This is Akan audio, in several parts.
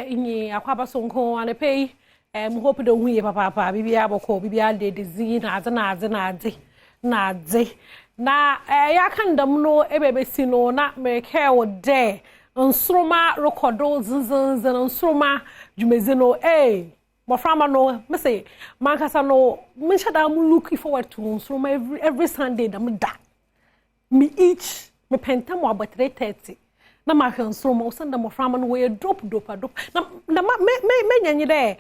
inyi akwaba sonko anepe hope do hu papa bibia boko bibia de dizi na adze na ya kan dam no ebebe si no na meke wo de nsroma recordo zinzin nsroma jumezi no moframa no me say mankasa no me shada am looking forward to nsroma every Sunday dam da me each me pentam about 3:30 na ma hwe nsroma usanda moframa no we drop na me nyanyi de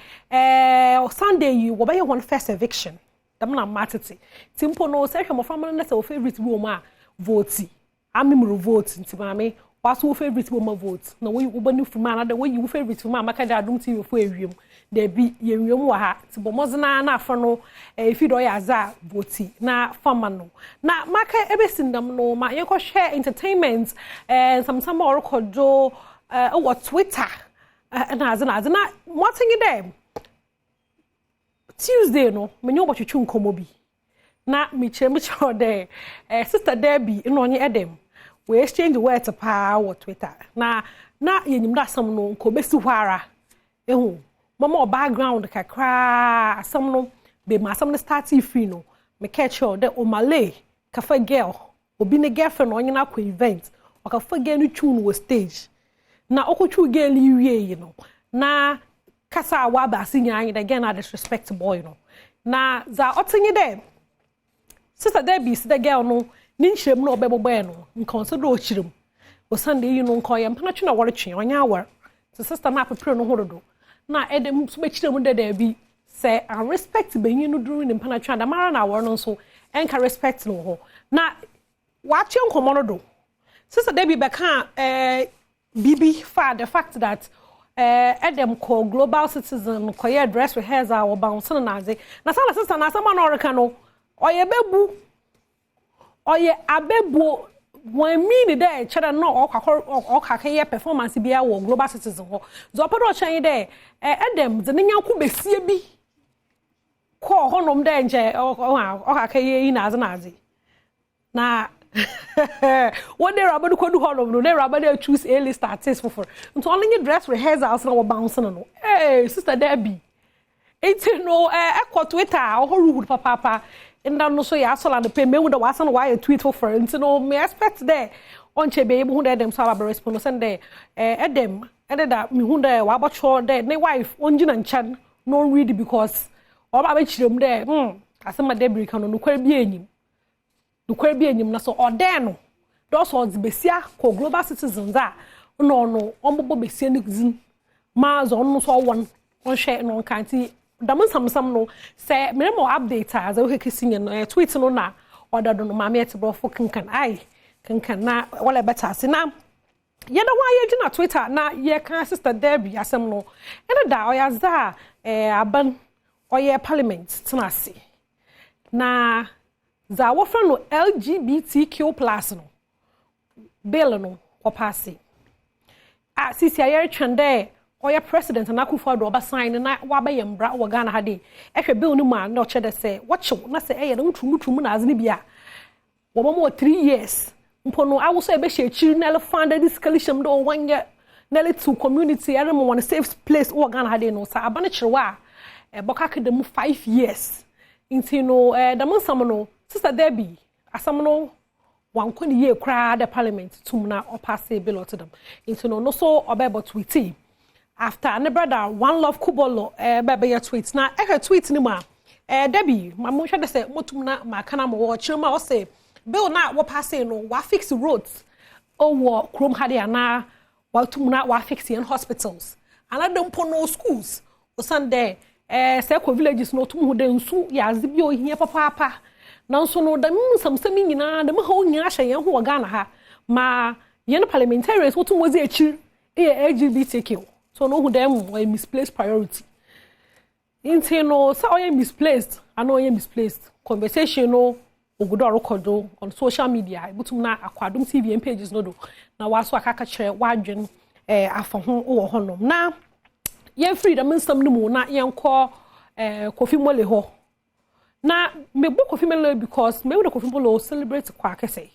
Sunday you wo be one first eviction na matete timpo no se hwe moframa na se wo favorite wo ma vote amimro vote ntimame waso wo favorite wo ma vote na wo bani fuma na da wo yi favorite ma maka da Adom TV fo ewiem da bi yewiem wa ha tibomozna na afa no efido ya za vote na fama no na maka ebesindam no ma ye ko share entertainment some or kojo o Twitter na azna motingi dem Tuesday no menyo botwetwe nkomo bi na me cho de sister Debbie no onye Adom we exchange words pa on Twitter na yenyim da sam no nkobesi hwara ehu mama background kakra asam no be ma asam no start free no me catch her de o Malay cafe girl obi ne girlfriend onye na kwa event o cafe girl no tune wo stage na okotwu girl wie no na kasa wa ba sinyan de again na disrespect boy no na za otinye de sister Debbie the girl no ninhyem no obebobo no nkonsider o chirim o Sunday yi no nkoye mpana twe na wore twe onya awar so sister na prepare no hododo na Adom so be chirim de bi say and respect benyi no duru ni mpana twe da mara na awar no so enka respect no ho na wa twe nkomo no do sister Debbie beka bibi for the fact that Adom ko global citizen ko ye dress rehearsal wo bounce na aze na sala sister na sama no reka no oye bebu oye abebu wan mean dey chere no okaka performance bia wo global citizen ho zo podo chan dey Adom ze nyanku besie bi ko honom dey nje okaka ye na aze na one day rabadu kodu honom no dey rabadu choose a list artist for nto only dress rehearsals na wo bounce no sister Debbie enti no ekọ Twitter ohoru papa inda no so ya sola the pay me with the wasan why tweet for nti no me expect there on chebe ebe hu Adom so aba respond send there Adom da me hu there wa bocho there ne wife onjina nchan no read because oba be chirem there asema Debbie kan no kwara bi enyim na so ode no do so besia ko global citizens a no ombobo besia ne zin ma zo no so won on share no kanti dam sam no say me mo update as o hekisinye no tweet no na odado no mama etebro fo kankan na wala better se na ye da wa ye gina Twitter na ye kan sister Debbie asem no ene da o ya za aban o ye parliament tenase na za wo fra no LGBTQ+ no bill no ko pass sisi ayer twende oya president na Akufo-Addo oba sign na wa ba yembra wo Ghana ha de ehwe bill no ma na o chede say watchew na say eye no tumutum na azne bia wo mo 3 years mpo no awuso ebe she chiri na funded this calcium do 1 year na le to community ere mo one safe place wo Ghana ha de no sa abane chirewa boka kedem 5 years inti no da monsam no sister Debbie asam no wankoni ye kra the parliament tumna o pass bill to them inti no so obebo tweet after ne brother one love kubolo bebe ya tweet na tweet ni ma Debbie mamu hwede se motum na makana mo wo chirema o say bill na wo pass no wa fix roads o wo krom hade ana wa tum na wa fix in hospitals ana dem pono schools o Sunday se ko villages no tum hu de nsu ya azibio hia papa na nso no dem samsam nyina dem ha onya hye yen ho Ghana ha ma yen parliamentarians wo tum wozi echi LGBTQ so no who them were misplaced priority. Inti no so oye misplaced, I know oye misplaced. Conversation no ogudo record on social media. Butum na akwadum TV pages no do. Na waso akaka chere wadwen afa ho wo honom. Na yen freedom nsam no mu na yen ko Kofi Mole ho. Na me bo Kofi Mole because me wo Kofi Mole celebrate kwa kese.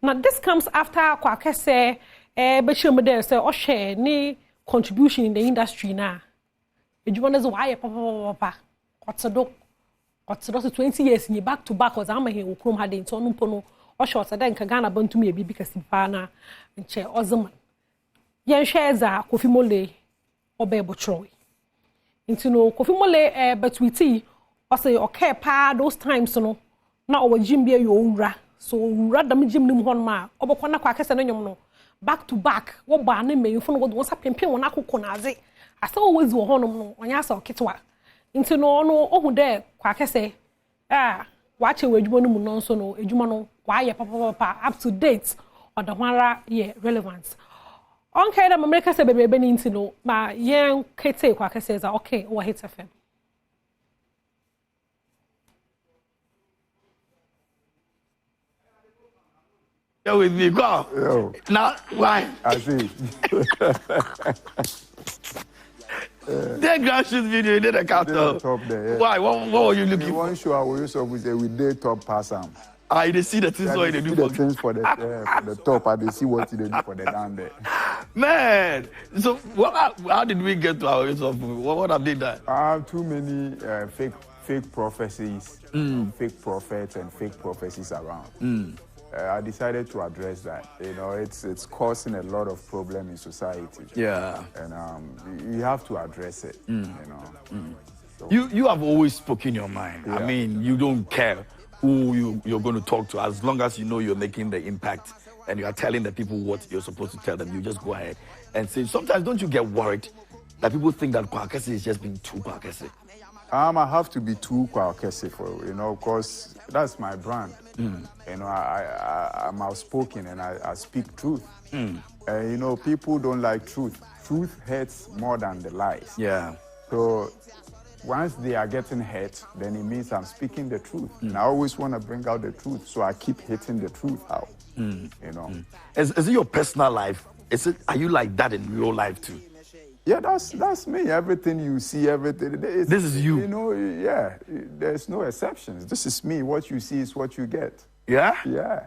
Now this comes after kwa kese be chirem there say o share ni contribution in the industry na edwuma no ze why papa otsedo 20 years ni back to back was am he okrom ha de nto no mpo no o short da nka Ghana bantum ye bibi kasi pa na nche ozema yen hweza Kofi Mole obebo troy nti no Kofi Mole betwiti o say okay pa those times no na o wajim bia yo wura so wura dam jim nim hon ma obokọ na kwa kese no nyom no back to back wo ba na meyifo no wo sa pempem wona akokọ na aze asa wo wezi wo honom no onya asa oketwa nti no ohu de kwa kese wache we edwuma no mu no so no edwuma no wa ye papa up to date or the one ye relevance on kind of America say bebe ni nti no ma yen kete kwa kese za okay wo hit FM. With me, go. Yo. Now, why? I see. That grassroots video, you did a count Top there. Yeah. Why? What were you looking for? One show I will use we say we did top pass them. I did see the things what they do for the things for the top, and they see what they do for the down there. Man, so how did we get to our what have they done? Too many fake prophecies, fake prophets, and fake prophecies around. I decided to address that. You know, it's causing a lot of problem in society. Yeah. And you have to address it. You know. So, you have always spoken your mind. Yeah. I mean, you don't care who you're going to talk to, as long as you know you're making the impact and you are telling the people what you're supposed to tell them. You just go ahead and say. Sometimes don't you get worried that people think that Kwakese is just being too Kwakese? I have to be too Kwakese for, you know, because that's my brand. You know, I'm outspoken and I speak truth. You know, people don't like truth. Truth hurts more than the lies. Yeah. So once they are getting hurt, then it means I'm speaking the truth. And I always want to bring out the truth, so I keep hitting the truth out. You know. Is it your personal life? Are you like that in real life too? Yeah, that's me. Everything you see, everything. This is you. You know, yeah. There's no exceptions. This is me. What you see is what you get. Yeah? Yeah.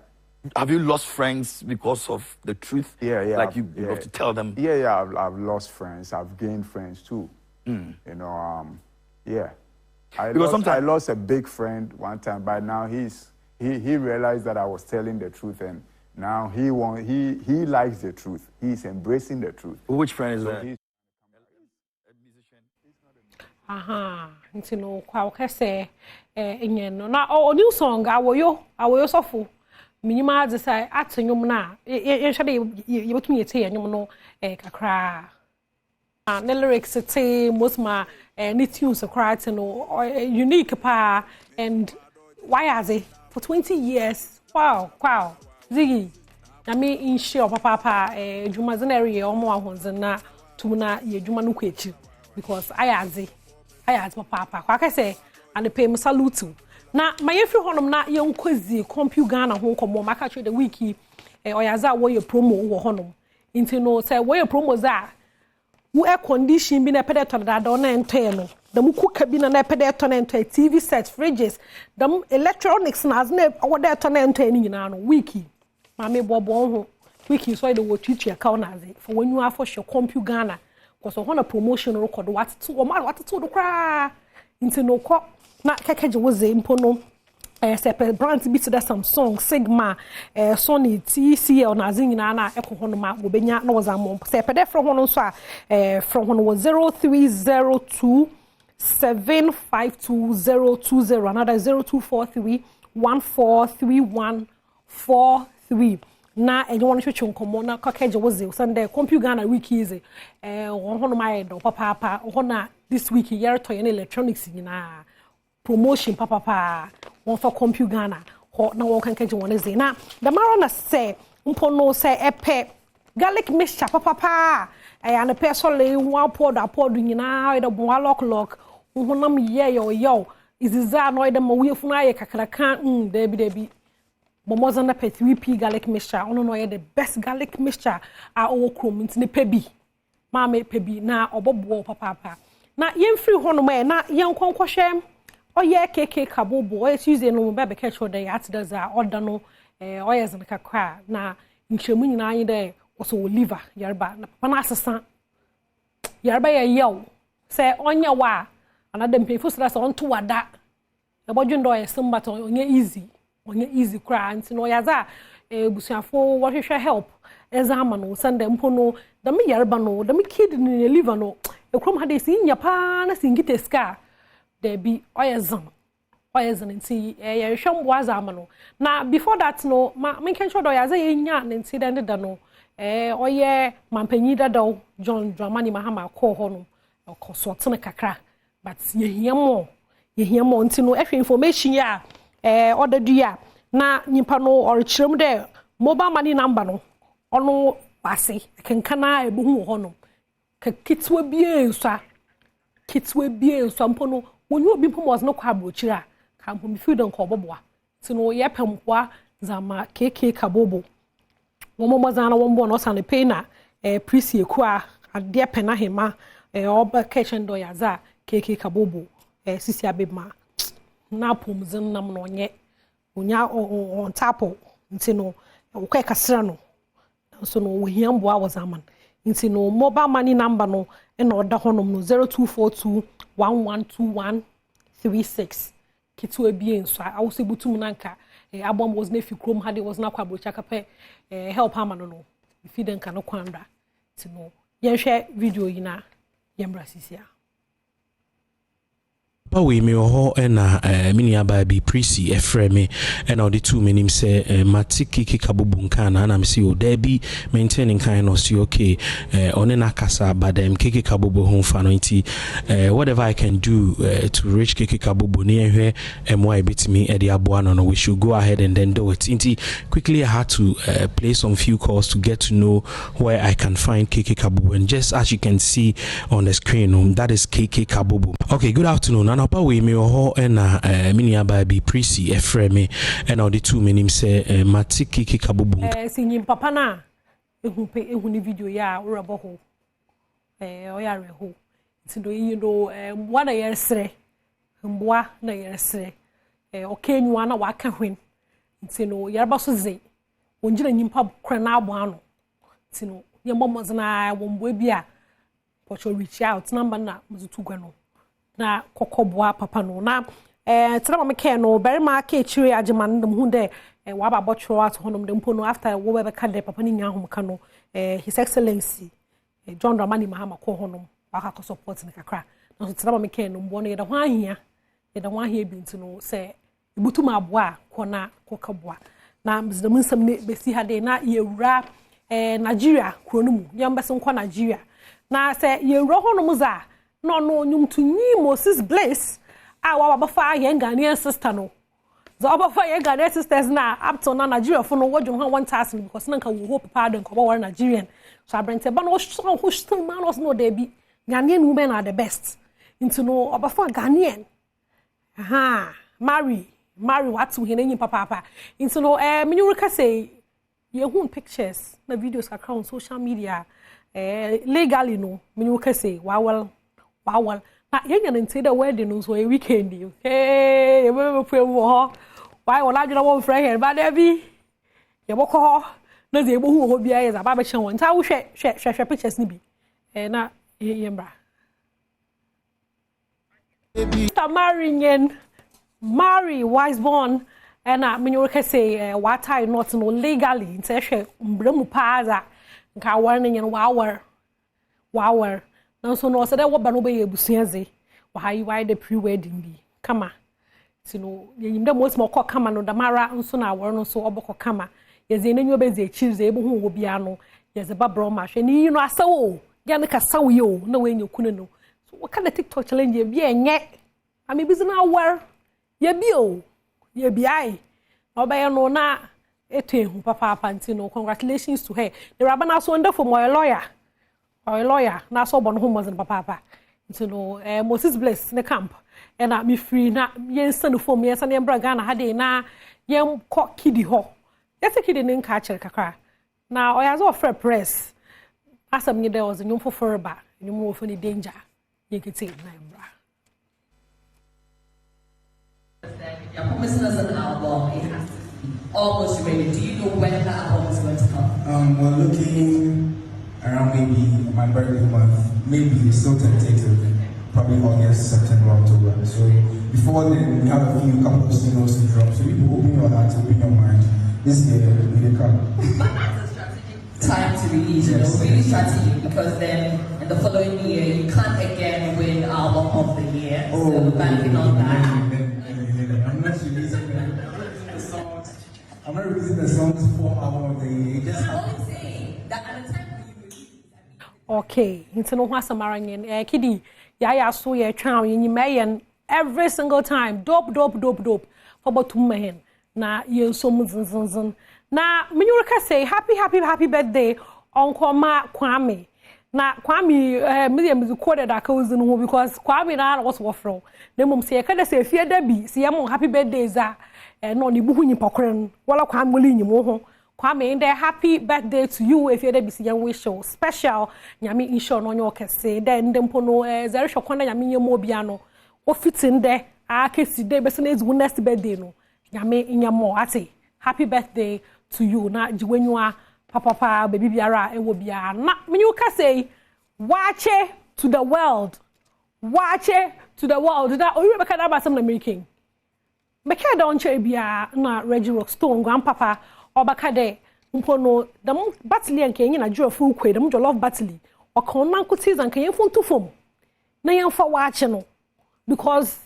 Have you lost friends because of the truth? Yeah. Like you have to tell them? Yeah. I've lost friends. I've gained friends too. You know, yeah. I lost a big friend one time, but now he realized that I was telling the truth, and now he likes the truth. He's embracing the truth. Which friend is that? Nti no kwa okese enyen no na o new song awoyo sofo minima de sai atenyum na ye hwede ye betumi yete yenyum no kakra na lyrics te mostma ni tunes akra te no unique pa and why are they for 20 years wow ziggy na me in share papa edwuma zenere omo ahonze na tumuna ye edwuma no kwachi because I papa kwa kase and pay me salute na mayefi honom na ye nkozi compu Ghana ho komo maka che the wiki oyaza wo ye promo wo honom nti no say wo ye promo za wo air condition bi na pede to da na ente no da mu kuka bi na pede to na ente TV set fridges dam electronics na as na wo da to na ente ni nyina no wiki ma me bobo ho wiki so de wo twitwa ka na ze for wonu afo hwe compu Ghana because on a promotion record what to do cry into no co na kekeje was impo no separate brand bi to that Samsung Sigma Sony TCL na zingina na ekọ hono ma obenya na wazamom separate from hono so from hono was 0302 752020 another 0243 143143 na enye won hwetwe nkomo na kakeje woze Sunday computer Ghana week is hono my do papa hono this week year to electronics nyina promotion papa won for computer Ghana ho na won kankeje won ze na the maro na say mpo no say epe garlic mixture papa and pe so le one pod nyina e do bon lock honam ye yo iziza no e dem we funu aye kakraka debi Bomoza na pet 3p garlic mixture ono no the best garlic mixture a owo krom ntine pebi ma me pebi na obobo papa na yemfiri hono ma na yenkonkwohwe oye keke kabobo oye Tuesday no be catch the at does order no oye zan kakra na nchemu nyina yin de oso liver yarba na papa na asesa yarba ya yaw say onya wa another mpefo sra say onto wada e bodwendo ye simba to onye easy cry nti no yaza busuafo wo hwehwe help ezama no sande mpo no da me yarba no da me kid ni liver no ekrom ha de si nya pa na singite ska there be oyezan nti ye hwembo azama no na before that no me can show do yaza ye nya nti den da no oye mampanyi dadaw John Dramani Mahama call ho no okoso tene kakra but ye hiamo nti no ehwe information ya odadua na nyimpa no orechirem de mobile money number no ono wase kenkana ebuhu ho no kitwa bie nsa mpo no wonyu obi mpo mo no kwa abrochira ka mpo mi freedom ko boboa ti no ye pempoa zama keke kabobo womo mozana wombo no sane pena prisi ekua ade pena hema oba kitchen do yaza keke kabobo sisi abema na pomzin nam no nye onya on tapo nti no okwa kasra no so no wohiamboa wazaman nti no mobile money number no na oda honom no 0242112136 kitu ebie nso awose butum nanka abom was na fikrom hade was na kwa brocha kape help ama no ifi den ka no kwanda nti no yenhwe video yi na yembra sisia Bawe me ho na mini aba bi prisi efreme na odi tu menim se matiki kikabubu nkana na msi o there be maintaining kind of see okay one na kasa badam kiki kabubu ho fa no nti whatever I can do to reach kiki kabubu ne ehwe MY bitimi e de aboa no we should go ahead and then do it nti quickly I had to play some few calls to get to know where I can find kiki kabubu, and just as you can see on the screen that is kiki kabubu. Okay, good afternoon. Anapa we me ho na mini aba bi prisi efreme na odi tu menim se matiki kikabubu sinyim papa na ehu ni video ya urabo ho oyare ho tindo yindo mwa na yersere mboa na yersere okenyu na waka hwen ntino yarba so ze onjira nyimpa kra na abo ano ntino yemomozna wombo bia pocho reach out number na muzutu gwa no na kokoboa papa no na tena me ke no very ma ke chiri ajeman dem hunde wa ba botro at honom dem pono after wo be ka de papa ni nya hom ka no his excellency John Dramani Mahama ko honom wa ka support ne kakra na so tena me ke no mbo no ye da ho ahia bi ntino se ibutu ma aboa ko na kokaboa na mzdem nsam ne besi ha de na yewura Nigeria kuro no mu yamba se nko Nigeria na se yewura honom za no nyum to ni Moses Bliss wa bafa yen Ghanaian sister no za bafa yen Ghanaian sisters na up to na Nigeria for no wodwum ha 1000 because nanka wo hope pardon ko war Nigerian so abrante ba no so ho still man was no there be Ghanaian women are the best into no bafa Ghanaian marry what to hin papa into no me ka say ye hu pictures na videos ka on social media legally no me ka say wow na yenya nti da wedding no so a weekend okay e be pu ho why wala adwena won friend here ba da bi ye bokọ na ze ebo hu ho bia ye za ba be chen won ta wo hwe pictures ni bi na yembra ta marry wise born na menyo ka say what I not no legally nti hwe mbramu paaza nka war ne nyen wawar na so no so that what ba no be ebusuaze wa hayi why the pre-wedding bi kama tino yenyim da most mo kọ kama no da mara nso na awor no so obokọ kama yeze nenyo beze chize ebu hu obia no yeze babro ma hwe ni no asawo ya ne kasawo yo na wenye kunu no so what kind of TikTok challenge bi enye ami bizina awor ye bi ai obaye no na etehu papa ntino congratulations to her the rabana so wonderful my lawyer na so bon home was papa ntino Moses Bliss ne camp na me free na yensan form yensan embra Ghana hade na yem ko kidi ho yese kidi ne nka acher kakra na oyazo offer press asam nye there was nyum for ba nyum wo fani danger yekiti na embra. You're promising us an album. It has to be almost ready. Do you know when that album is going to come? We're looking around maybe my birthday month, maybe it's still tentative, probably August, September, October. So before then, we have a couple of singles to drop. So you open your heart, open your mind. This year, we come. Time to release, really strategic, because then in the following year you can't again win album of the year. So banking on that. I'm not releasing the songs. I'm not releasing the songs for album of the year. Just I'm saying that at the time when you release. Okay, into no one samarangen. Kidi, ya so ye twa ye nyima every single time. Dope. For about 2 million. Na ye so zin. Na menyuka say happy birthday Uncle Ma Kwame. Na Kwame me quoted that cause no because Kwame na was wofro. Na mum say kada say fie da bi say am happy birthday za no ni buhu ni pokren wala Kwame li nyimo ho. Kwame there happy birthday to you if you da bi say wish you special nyame insure no nyo kese then dempo no zero shokona nyame nyemo bia no wo fitin there akesi dey be say na next birthday no nyame nyamo ate happy birthday to you na jiwenwa papa baby biara ewo bia na menyu ka say watch to the world that oyu be kada ba sam na making me ka don che bia na Reggie Rockstone grandpapa obaka de mpono dam battle en kenyi na jurofo kwe dam jollof battle o kon nan kuti zan kan yefo ntufom na yemfa watch no because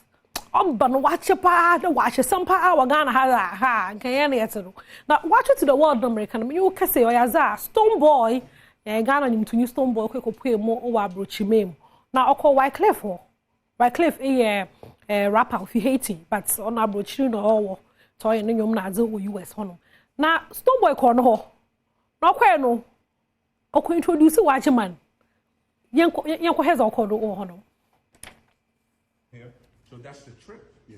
Oba no watch pa the watch some pa wa Ghana ha kan na yeto na watch to the world American you ka say oyaza Stone Boy Ghana nim to new Stone Boy kwekopue mo o wa brochi mem na okọ Wycliffe rapper if you Haiti but on abrochi no owo to ye nyom na aze o US hono na Stone Boy ko no ho na okọ no okọ introduce watch man yenko heza okọ do hono. So that's the trick. Yeah.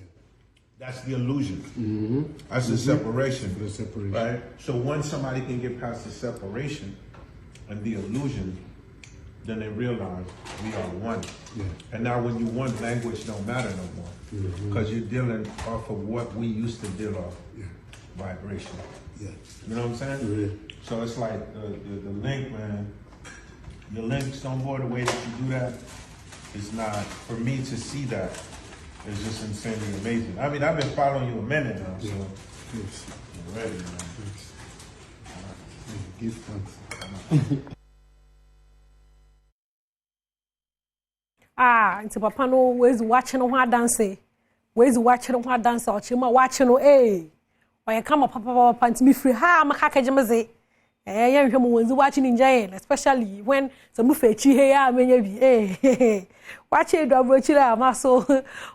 That's the illusion. Mm-hmm. That's the separation. The separation. Right? So once somebody can get past the separation and the illusion, then they realize we are one. Yeah. And now when you one, language don't matter no more. Because you're dealing off of what we used to deal off. Yeah. Vibration. Yeah. You know what I'm saying? Yeah. So it's like the link, man. The link, Stone Boy, the way that you do that is not, for me to see that, it's just insanely amazing. I mean, I've been following you a minute now, so yes. You're ready, man. Give thanks. Into papa no where's watching on dance. Where's watching on dance or chima watching or you come up papa and me free ha makaka jemaze. Yeah, you when watching in jail, especially when some fetchy here maybe watch it abrochira maso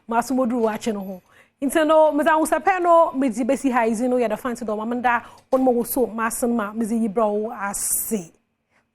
modu watching ho inteno meza Ahosepe no mezi besi haizi no ya da fancy do mamanda on mo so masen ma mezi yibro ase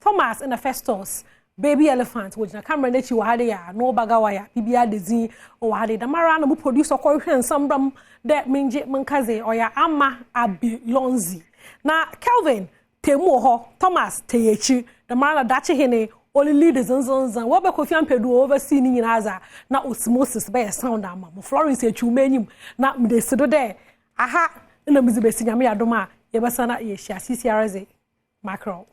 Thomas in the Festus baby elephant which na camera na chi wa hade ya no bagawa ya bibia dezi o wa hade da mara na mu producer ko hwe nsambram de menje menkaze o ya ama abilonzi na Kelvin temu ho Thomas teyechi da mara dache hene only leaders nzonzan wo be Kofi Ampedu oversee ni nyinaza na osmosis be sound ama mo Florence echumenyim na mdesido de aha na mzibesi nyame adoma ye besana ye hia CCRZ macro